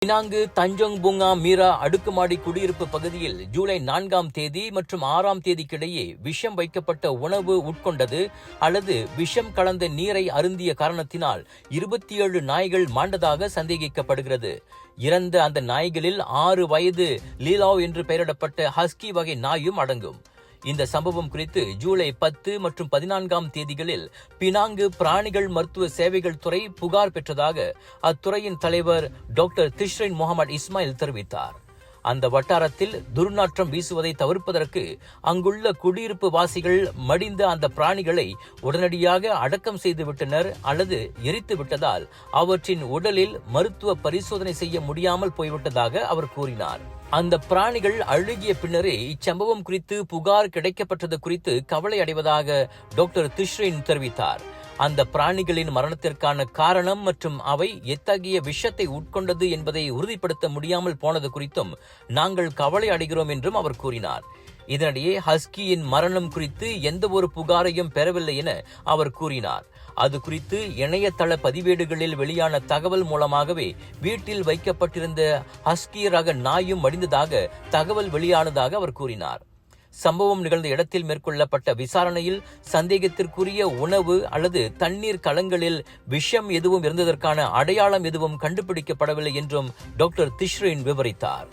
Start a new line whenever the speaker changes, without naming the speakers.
Penang Tanjong பூங்கா மீரா அடுக்குமாடி குடியிருப்பு பகுதியில் ஜூலை 4ஆம் தேதி மற்றும் 6ஆம் தேதிக்கிடையே விஷம் வைக்கப்பட்ட உணவு உட்கொண்டது அல்லது விஷம் கலந்த நீரை அருந்திய காரணத்தினால் 27 நாய்கள் மாண்டதாக சந்தேகிக்கப்படுகிறது. இறந்த அந்த நாய்களில் 6 வயது லீலாவ் என்று பெயரிடப்பட்ட ஹஸ்கி வகை நாயும் அடங்கும். இந்த சம்பவம் குறித்து ஜூலை 10 மற்றும் 14ஆம் தேதிகளில் பினாங்கு பிராணிகள் மருத்துவ சேவைகள் துறை புகார் பெற்றதாக அத்துறையின் தலைவர் டாக்டர் திஷ்ரின் முகமது இஸ்மாயில் தெரிவித்தார். அந்த வட்டாரத்தில் துர்நாற்றம் வீசுவதை தவிர்ப்பதற்கு அங்குள்ள குடியிருப்பு வாசிகள் மடிந்த அந்த பிராணிகளை உடனடியாக அடக்கம் செய்து விட்டனர் அல்லது எரித்து விட்டதால் அவற்றின் உடலில் மருத்துவ பரிசோதனை செய்ய முடியாமல் போய்விட்டதாக அவர் கூறினார். அந்த பிராணிகள் அழுகிய பின்னரே இச்சம்பவம் குறித்து புகார் கிடைக்கப்பட்டது குறித்து கவலை அடைவதாக டாக்டர் திஷ்ரின் தெரிவித்தார். அந்த பிராணிகளின் மரணத்திற்கான காரணம் மற்றும் அவை எத்தகைய விஷத்தை உட்கொண்டது என்பதை உறுதிப்படுத்த முடியாமல் போனது குறித்தும் நாங்கள் கவலை அடைகிறோம் என்றும் அவர் கூறினார். இதனிடையே ஹஸ்கியின் மரணம் குறித்து எந்த ஒரு புகாரையும் பெறவில்லை என அவர் கூறினார். அது குறித்து இணையதள பதிவேடுகளில் வெளியான தகவல் மூலமாகவே வீட்டில் வைக்கப்பட்டிருந்த ஹஸ்கி ரக நாயும் மடிந்ததாக தகவல் வெளியானதாக அவர் கூறினார். சம்பவம் நிகழ்ந்த இடத்தில் மேற்கொள்ளப்பட்ட விசாரணையில் சந்தேகத்திற்குரிய உணவு அல்லது தண்ணீர் கலங்களில் விஷம் எதுவும் இருந்ததற்கான அடையாளம் எதுவும் கண்டுபிடிக்கப்படவில்லை என்றும் டாக்டர் திஷ்ரின் விவரித்தார்.